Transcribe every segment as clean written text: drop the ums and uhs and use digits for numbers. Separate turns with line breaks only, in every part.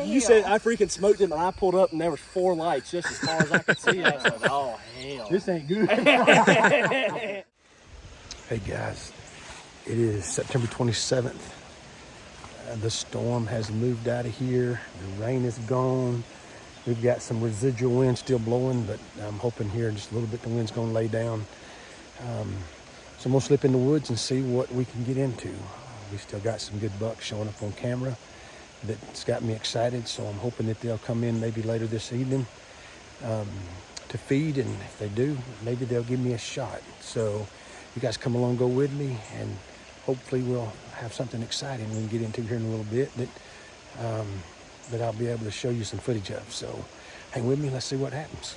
You said I freaking smoked him, and I pulled up, and there was 4 lights just as far as I could see. I was like, oh, hell.
This ain't good. Hey, guys. It is September 27th. The storm has moved out of here. The rain is gone. We've got some residual wind still blowing, but I'm hoping here in just a little bit the wind's going to lay down. So I'm going to slip in the woods and see what we can get into. We still got some good bucks showing up on camera. That's got me excited, so I'm hoping that they'll come in maybe later this evening to feed, and if they do, maybe they'll give me a shot. So you guys come along, go with me, and hopefully we'll have something exciting we can get into here in a little bit that I'll be able to show you some footage of. So hang with me, let's see what happens.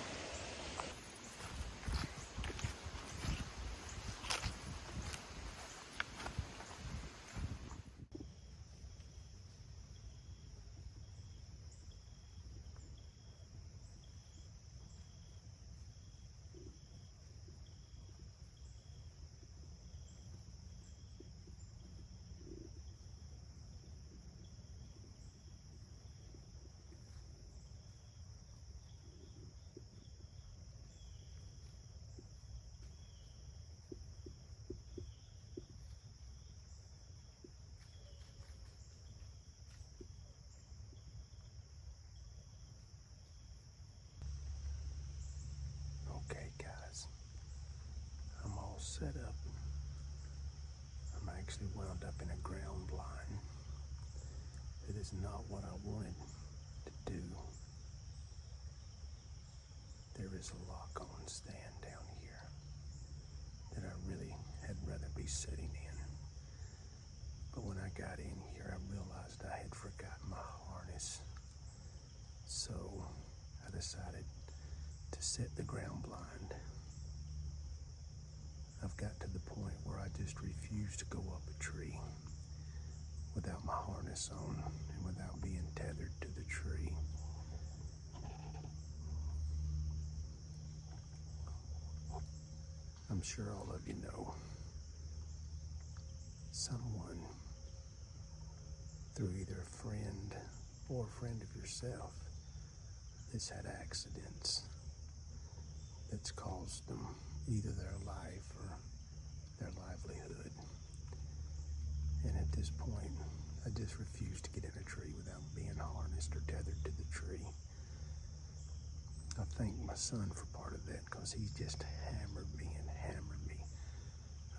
Okay, guys, I'm all set up. I'm actually wound up in a ground blind. It is not what I wanted to do. There is a lock on stand down here that I really had rather be sitting in. But when I got in here, I realized I had forgotten my harness. So I decided to set the ground blind. I've got to the point where I just refuse to go up a tree without my harness on and without being tethered to the tree. I'm sure all of you know someone, through either a friend or a friend of yourself, that's had accidents that's caused them either their life or their livelihood. And at this point, I just refuse to get in a tree without being harnessed or tethered to the tree. I thank my son for part of that, because he just hammered me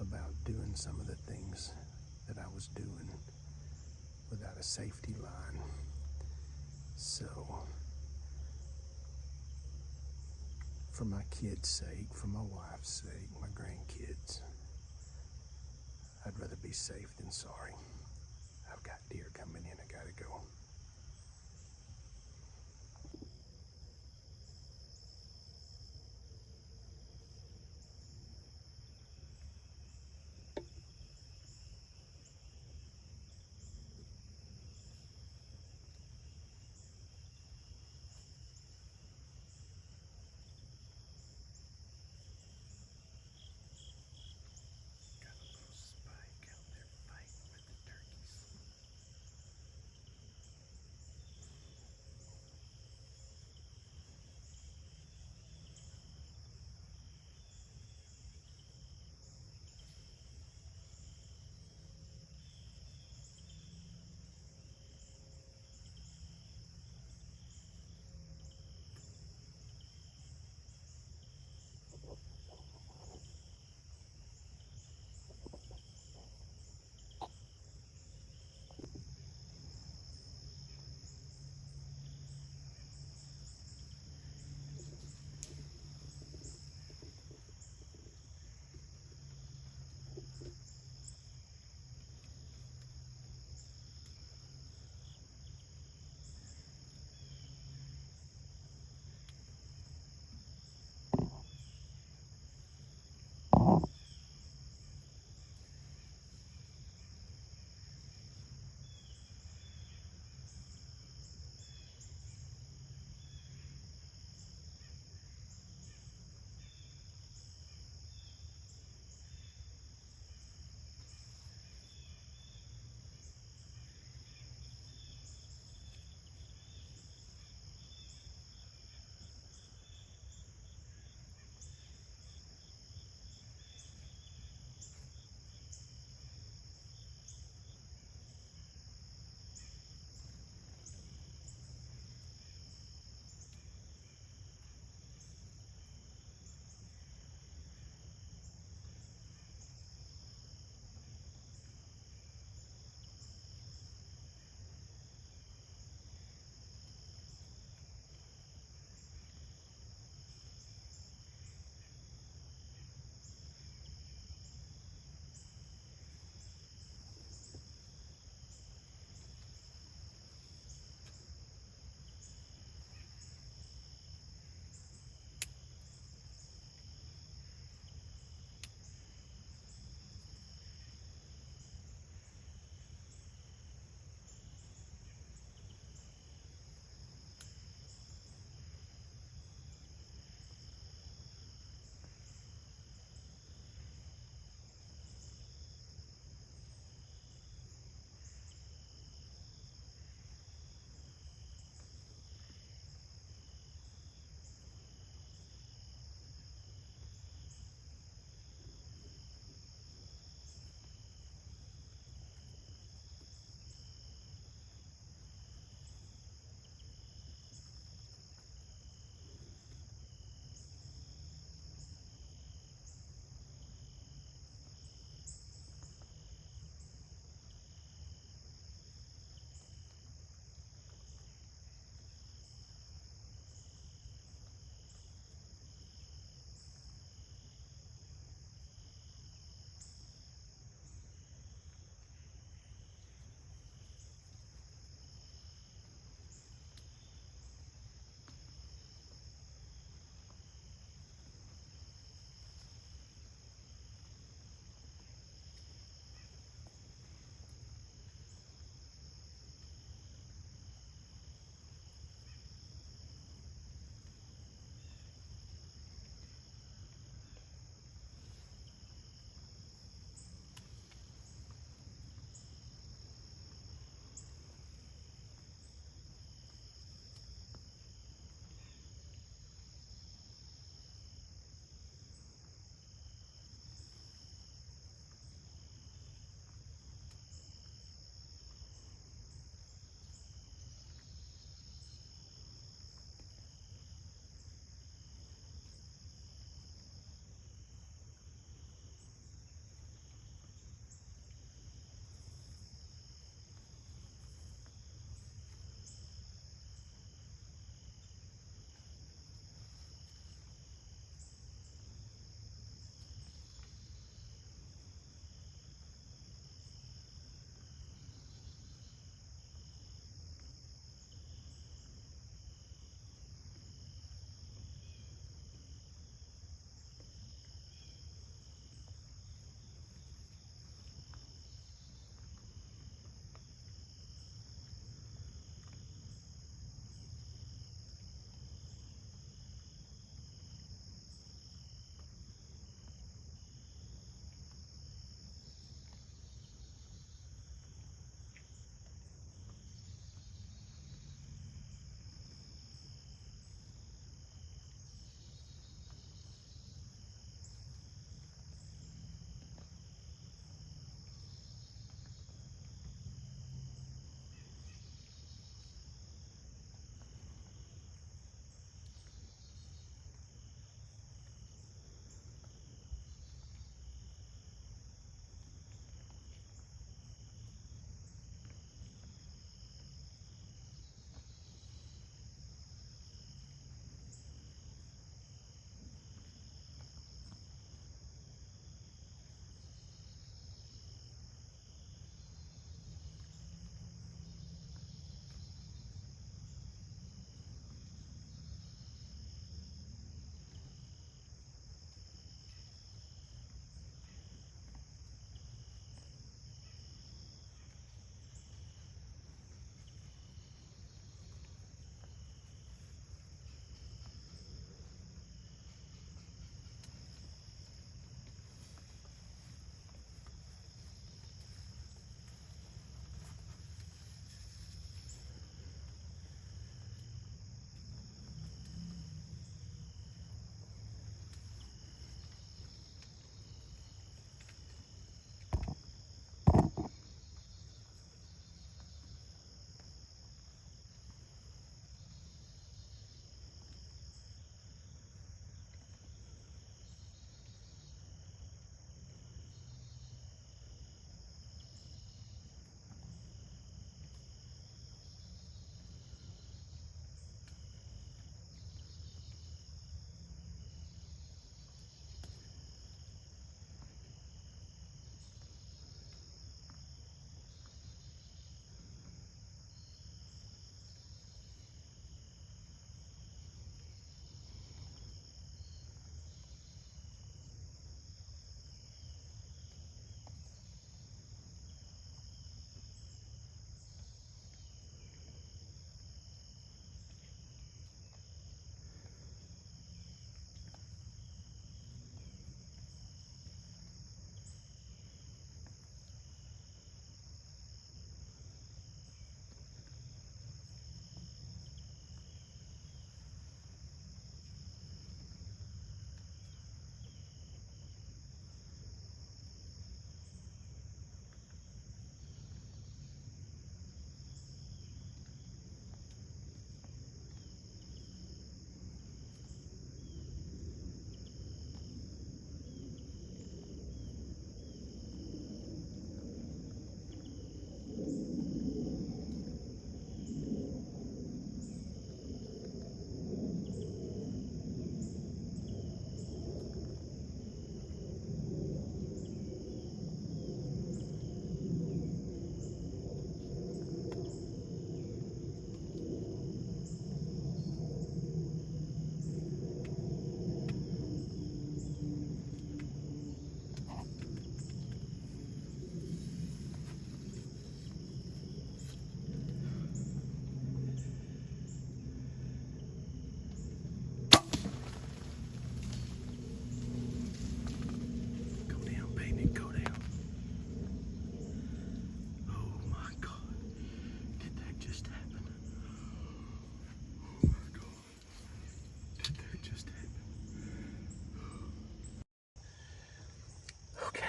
about doing some of the things that I was doing without a safety line. So, for my kids' sake, for my wife's sake, my grandkids, I'd rather be safe than sorry. I've got deer coming in, I gotta go.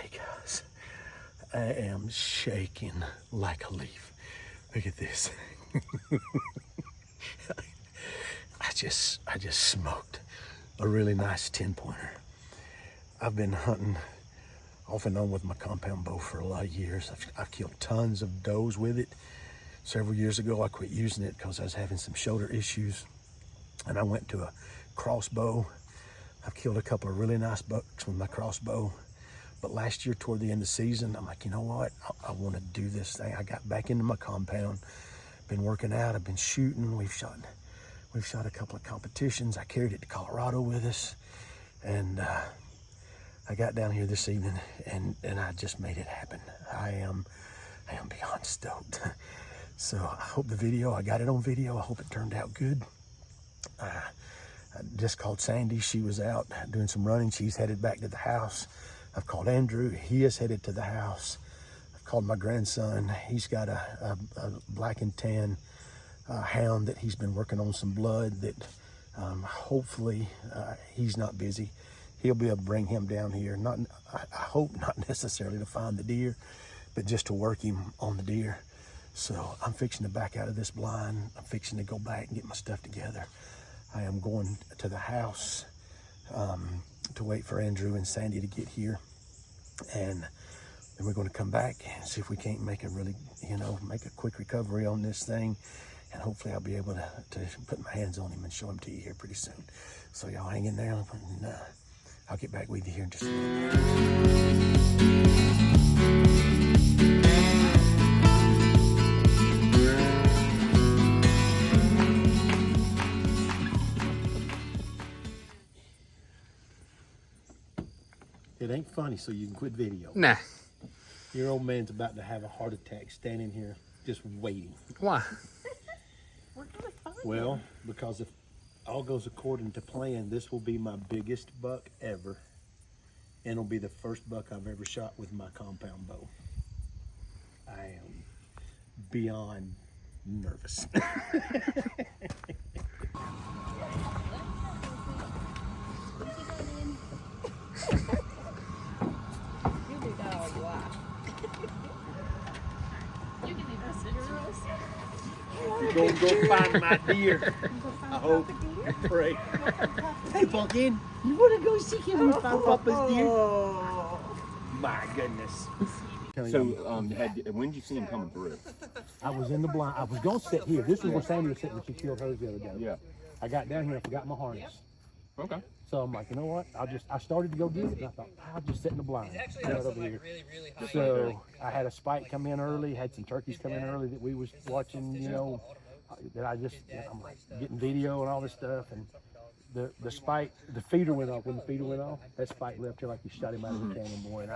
Hey guys, I am shaking like a leaf. Look at this. I just smoked a really nice 10-pointer. I've been hunting off and on with my compound bow for a lot of years. I've killed tons of does with it. Several years ago, I quit using it because I was having some shoulder issues, and I went to a crossbow. I've killed a couple of really nice bucks with my crossbow. But last year, toward the end of the season, I'm like, you know what? I want to do this thing. I got back into my compound, been working out, I've been shooting. We've shot a couple of competitions. I carried it to Colorado with us, and I got down here this evening, and I just made it happen. I am beyond stoked. So I hope I got it on video. I hope it turned out good. I just called Sandy. She was out doing some running. She's headed back to the house. I've called Andrew. He is headed to the house. I've called my grandson. He's got a black and tan hound that he's been working on some blood that hopefully he's not busy. He'll be able to bring him down here. I hope not necessarily to find the deer, but just to work him on the deer. So I'm fixing to back out of this blind. I'm fixing to go back and get my stuff together. I am going to the house to wait for Andrew and Sandy to get here. And then we're going to come back and see if we can't make a really, make a quick recovery on this thing. And hopefully I'll be able to put my hands on him and show him to you here pretty soon. So y'all hang in there, and I'll get back with you here in just a minute. It ain't funny, so you can quit video.
Nah.
Your old man's about to have a heart attack standing here just waiting.
Why?
We're gonna find
Well, because if all goes according to plan, this will be my biggest buck ever. And it'll be the first buck I've ever shot with my compound bow. I am beyond nervous.
You can leave us cigarettes.
You're gonna go find my deer. I hope. Pray. Hey, Pumpkin, you wanna go see him and find Papa's deer? My goodness.
So, when did you see him coming through?
I was in the blind. I was gonna sit here. This is where Sandy was sitting when she killed hers the other day.
Yeah.
I got down here, I forgot my harness.
Okay.
So I'm like, you know what? I started to go get it, and I thought, I'll just sit in the blind. Right over here. So I had a spike come in early, had some turkeys come in early that we was watching, that I'm like getting video and all this stuff, and the spike, the feeder went off. When the feeder went off, that spike left here like you shot him out of the cannon, boy. And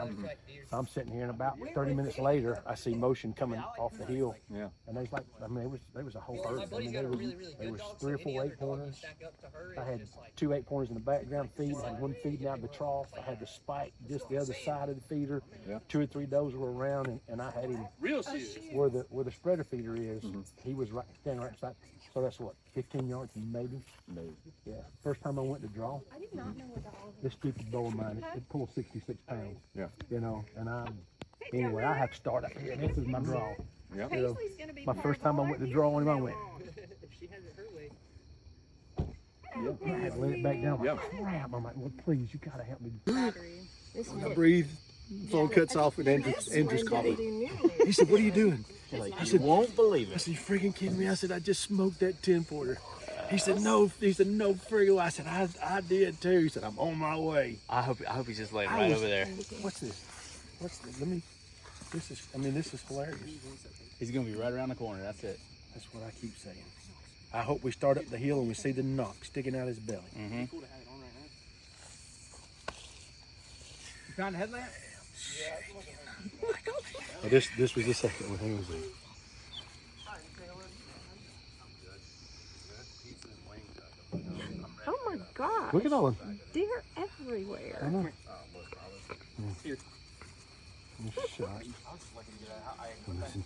I'm sitting here, and about 30 minutes later, I see motion coming off the hill.
Yeah.
And there's like, there was a whole herd. I mean, there was 3 or 4 8-pointers. I had 2 8-pointers in the background feeding. I had one feeding out of the trough. I had the spike just the other side of the feeder.
Yeah.
2 or 3 does were around, and I had him where the spreader feeder is. He was standing right beside. So that's what, 15 yards maybe?
Maybe.
Yeah. First time I went to draw,
I did not know what the hell.
this stupid bow of mine, it pulls 66 pounds.
Yeah.
And anyway, I have to start up here. This is my draw.
Yeah.
You know, my first time I went to draw on him, I went. I had to let it back down.
Yeah.
Crap. I'm like, well, please, you gotta help me.
This
I breathe. Phone cuts off, and Andrew's calling. He said, "What are you doing?" I said,
Won't believe
I
it.
said, "You freaking kidding me?" I said, "I just smoked that 10-pointer." He said, "No." He said, "No, friggin'." I said, "I did too." He said, "I'm on my way."
I hope he's just laying
I
right
was-
over there.
What's this? This is hilarious.
He's gonna be right around the corner. That's it.
That's what I keep saying. I hope we start up the hill and we see the knock sticking out his belly.
Mm-hmm. You found a headlamp?
Oh, this was the second one. Hang on a second.
Oh my god.
Look at all of them.
Deer everywhere.
I know. Shot. Listen.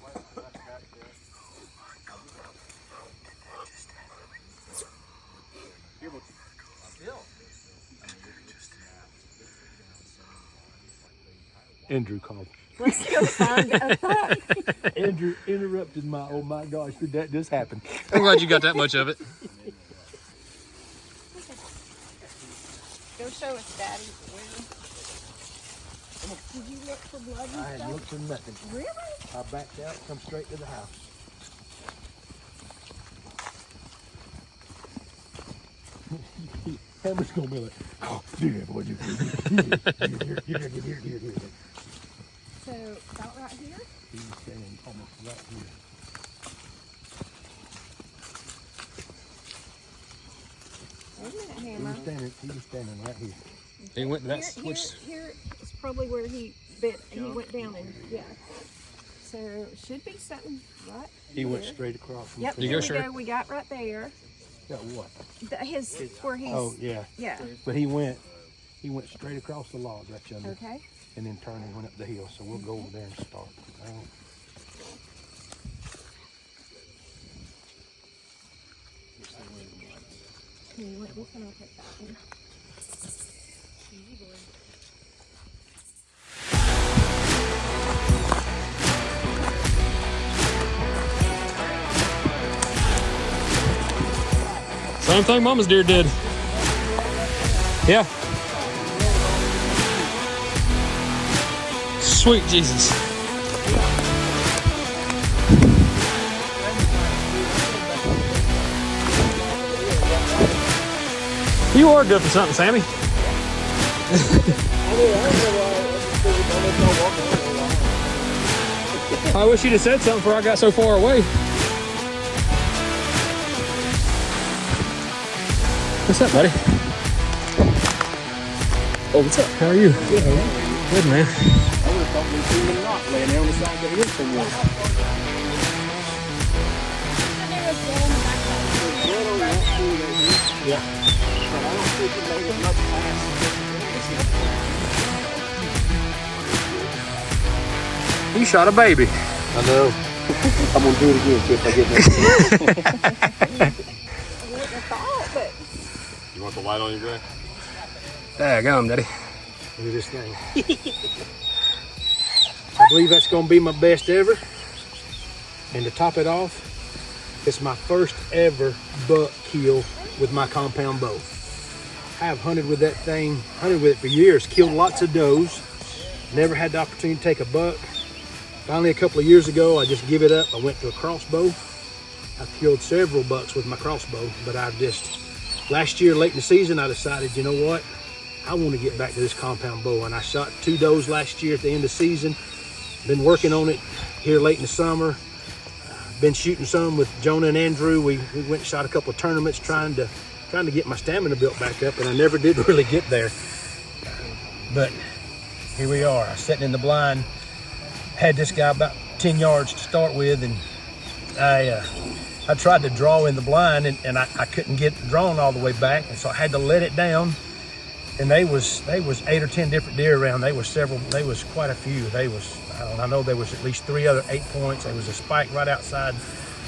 Andrew called.
Let's go find a buck.
Andrew interrupted my, oh my gosh, did that just happen?
I'm glad you got that much of it.
Go show us, Daddy. Did you look for blood and
I had
stuff?
looked for nothing.
Really?
I backed out, come straight to the house. Hammer's gonna be like, oh, yeah, boy, here.
So, about right here?
He's standing almost right here.
Wait a minute, Hammer.
He was standing right here.
He went to that
Here is probably where he bit. He went down and yeah. So should be something right.
He went
here.
straight across from
Yep.
the
You
Here
go,
we
sure.
go. We got right there.
Got what?
His where he's.
Oh, yeah.
Yeah.
But he went straight across the log right yonder.
Okay.
And then turned and went up the hill. So we'll go over there and start.
Here, you want this one? I'll take that one.
Same thing Mama's deer did. Yeah. Sweet Jesus. You are good for something, Sammy. I wish you'd have said something before I got so far away. What's up, buddy? Oh, what's up? How are you? Good, Good, man.
I would have thought we seen him not laying there on the side of the hill somewhere.
Yeah. But I don't think it made it much past.
You shot a baby.
I know. I'm gonna do it again too if I get there.
You want the light on your gray?
Daggum, Daddy.
Look at this thing. I believe that's gonna be my best ever. And to top it off, it's my first ever buck kill with my compound bow. I have hunted with that thing, hunted with it for years, killed lots of does, never had the opportunity to take a buck. Finally, a couple of years ago, I just give it up. I went to a crossbow. I've killed several bucks with my crossbow, but last year, late in the season, I decided, you know what? I want to get back to this compound bow. And I shot 2 does last year at the end of the season. Been working on it here late in the summer. Been shooting some with Jonah and Andrew. We went and shot a couple of tournaments trying to get my stamina built back up, and I never did really get there. But here we are. I was sitting in the blind, had this guy about 10 yards to start with, and I tried to draw in the blind, and I couldn't get drawn all the way back, and so I had to let it down. And they was 8 or 10 different deer around. They was quite a few. I know there was at least 3 other 8 points. There was a spike right outside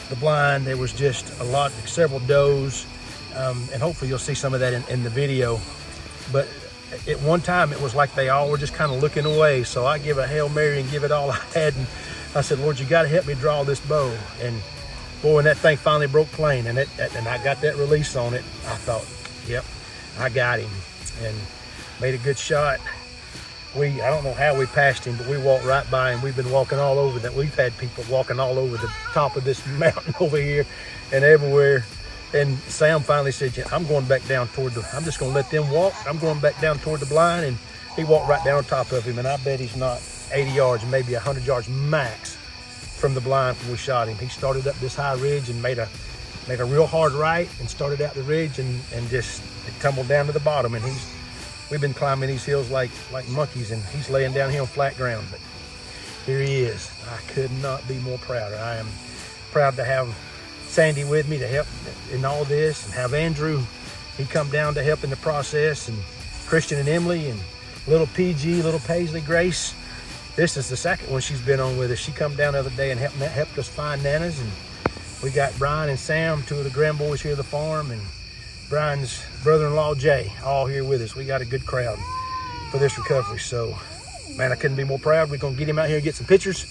the blind. There was just several does, and hopefully you'll see some of that in the video. But at one time it was like they all were just kind of looking away. So I give a Hail Mary and give it all I had, and I said, Lord, you got to help me draw this bow. And boy, when that thing finally broke plane and I got that release on it, I thought, yep, I got him, and made a good shot. I don't know how we passed him, but we walked right by him. We've been walking all over that. We've had people walking all over the top of this mountain over here and everywhere. And Sam finally said, yeah, I'm going back down I'm just gonna let them walk. I'm going back down toward the blind. And he walked right down on top of him. And I bet he's not 80 yards, maybe 100 yards max from the blind when we shot him. He started up this high ridge and made a real hard right and started out the ridge and just tumbled down to the bottom. And we've been climbing these hills like monkeys, and he's laying down here on flat ground. But here he is. I could not be more prouder. I am proud to have Sandy with me to help in all this, and have Andrew, he come down to help in the process, and Christian and Emily, and little PG, little Paisley Grace. This is the second one she's been on with us. She come down the other day and helped us find nanas, and we got Brian and Sam, 2 of the grandboys here at the farm, and Brian's brother-in-law Jay, all here with us. We got a good crowd for this recovery. So Man, I couldn't be more proud. We're gonna get him out here and get some pictures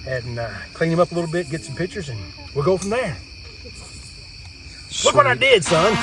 and clean him up a little bit, get some pictures, and we'll go from there. Look what I did, son.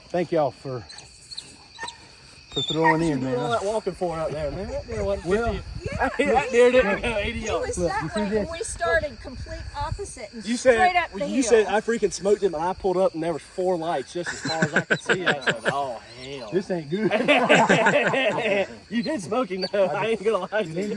Thank y'all for throwing in,
Doing all
man.
that walking for out there, man. That deer wasn't 50. That deer didn't go 80
He
yards.
was that way, and we started complete opposite and
You
straight
said
up the
you
hill.
said I freaking smoked him, and I pulled up, and there was 4 lights just as far as I could see. I was like, oh hell.
This ain't good.
You did smoke him though. I ain't gonna lie to you.